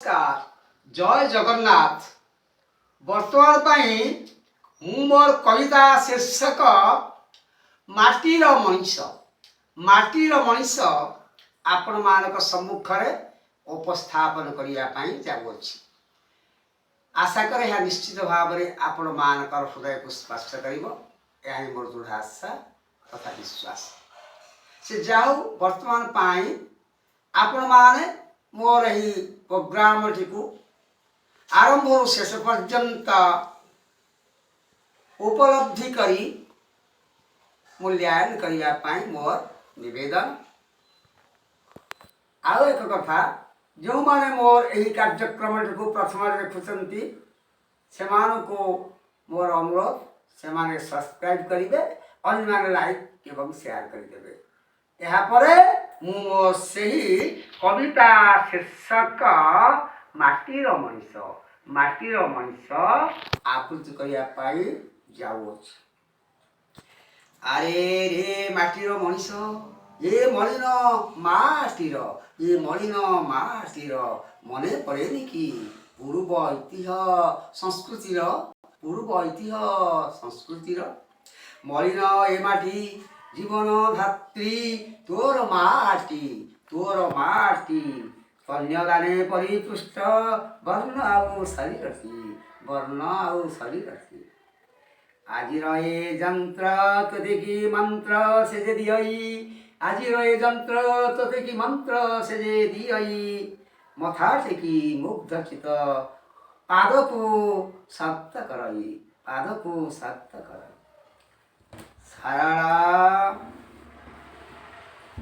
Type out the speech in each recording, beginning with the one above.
नमस्कार जय जगन्नाथ। बर्तमान पाई मु मोर कविता शीर्षक माटीर मनीष मनीष आपण मानक सम्मुख उपस्थापन करने जाऊँगी। आशा करे यह निश्चित भाव में आपण मानकर हृदय को स्पर्श कर मोर दृढ़ आशा तथा विश्वास से जाऊ। वर्तमान पाई आपण माने मोर ही प्रोग्राम टी आरंभ शेष पर्यंत उपलब्धि करी मूल्यांकन करने मोर निवेदन। आउ एक कथा जो माने मोर यही कार्यक्रम टी प्रथम देखुंट से मोर अनुरोध से माने सब्सक्राइब करेंगे, अन्य लाइक एवं शेयर करदे। यापर मोर से कविता शीर्षक माटीर मनीष आवृत्ति करने जाऊँगी। अरे रे माटीर मनीष ये मलिन माटीर मने पड़ेनि कि पूर्व ऐतिह्य संस्कृतिर मलिन ए माटी जीवन धात्री तोर माटी कन्यादाने परिपृष्ट वर्ण आउ शरीर आज रहे जंत्र तोते की मंत्र से जे दियई आज रहे जंत्र तोते की मंत्र से जे दियई मथा टेकी मुग्ध चित पाद को सप्त करई सारा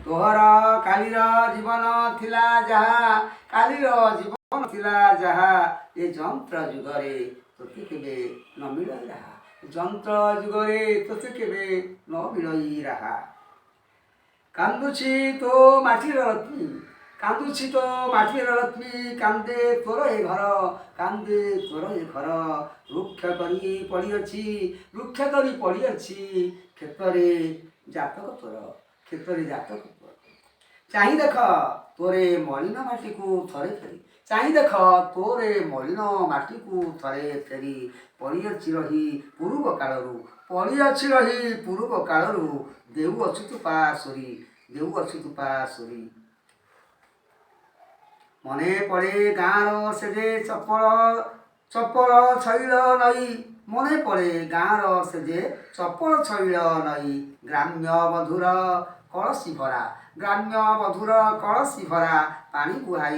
तोहर कालीर जीवन थिला जहा ये जंत्र जुगरे तोते केबे न मिलई रहा कांदुची तो माटीर रत्नी कांदे तोर ए घर रुक्ष करी पड़ी अच्छी क्षेत्र जातक तोर चाही देख तोरे मलिन माटी को थरे फेरी पड़ी अच्छी रही पूर्व कालरू देऊ अछु तु पासुरी मने पड़े गाँव से जे चपल छैल नई ग्राम्य मधुर कलसी भरा पानी बुहार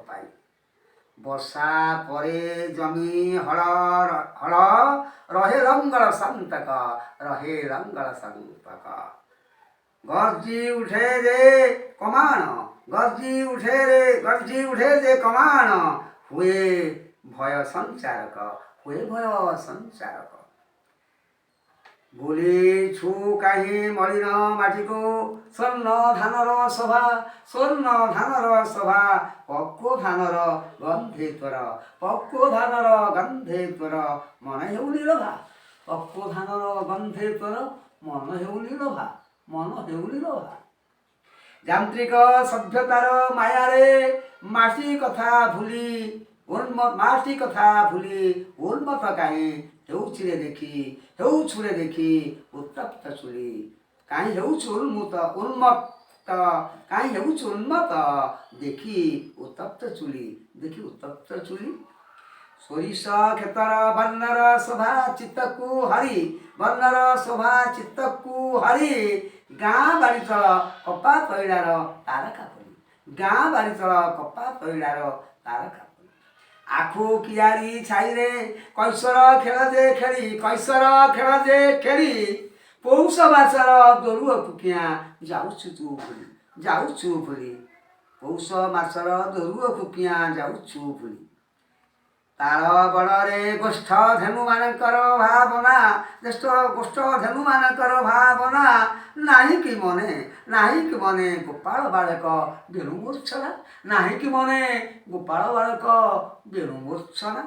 पाई वर्षा परे जमी हल रहे लंगल संतक गर्जी उठे रे कमान हुए भय संचारक बोले छु कहीं मलिन माटी को स्वर्ण धानर शोभा पक्को धानर गंधे तोर मन हेउनी लोभा यांत्रिक सभ्यतार मायारे माटी कथा भूली उन्मत कहीं हेउछुरे देखी उत्तप्त चुली कहीं हेउछु उन्मत देखी उत्तप्त चुली सोरिष क्षेत्र वर्णर शोभा चित्तकु हरि गाँ बाड़ी चल कपा तैलार तारका आखु कियारी छाईरे कैसर खेल जे खेली पौष मासर दरुआ कुकिया जाऊछु भूली तार बड़े गोष्ठ धेनु मानकर भावना नाही कि मने गोपाल बालक बेणु मूर्छना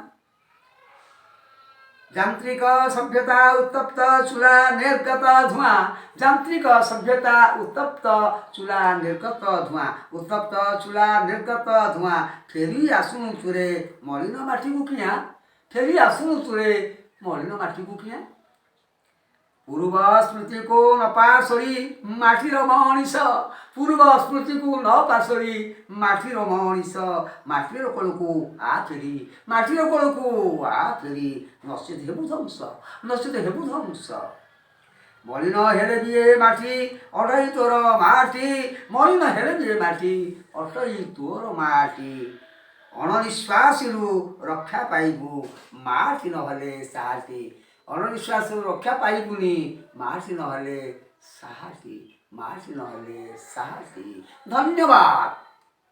ଯାନ୍ତ୍ରିକ ସଭ୍ୟତା ଉତ୍ତପ୍ତ ଚୁଲା ନିର୍ଗତ ଧୂଆଁ ଯାନ୍ତ୍ରିକ ସଭ୍ୟତା ଉତ୍ତପ୍ତ ଚୁଲା ନିର୍ଗତ ଧୂଆଁ ଉତ୍ତପ୍ତ ଚୁଲା ନିର୍ଗତ ଧୂଆଁ ଫେରି ଆସୁନୁ ତୁରେ ମଳିନ ମାଟିକୁ କିଆଁ ଫେରି ଆସୁନୁ ତୁରେ ମଳିନ ମାଟିକୁ କିଆଁ ପୂର୍ବ ସ୍ମୃତିକୁ ନ ପାଶୋରି ମାଟିର ମଣିଷ ପୂର୍ବ ସ୍ମୃତିକୁ ନ ପାଶୋରି ମାଟିର ମଣିଷ ମାଟିର କୋଳକୁ ଆ ଫେରି ମାଟିର କୋଳକୁ ଆ ଫେରି ନଚେତ ହେବୁ ଧ୍ୱଂସ ନଚେତ ହେବୁ ଧ୍ୱଂସ ମଳିନ ହେଲେ ବି ଏ ମାଟି ଅଟଇ ତୋର ମାଟି ମଳିନ ହେଲେ ବି ଏ ମାଟି ଅଟଇ ତୋର ମାଟି ଅଣନିଶ୍ୱାସୀରୁ ରକ୍ଷା ପାଇବୁ ମାଟି ନହେଲେ ସାହାଟି ଅଣନିଶ୍ୱାସରୁ ରକ୍ଷା ପାଇବୁନି ମାଟି ନହେଲେ ସାହାଟି ମାଟି ନହେଲେ ସାହାଟି ଧନ୍ୟବାଦ।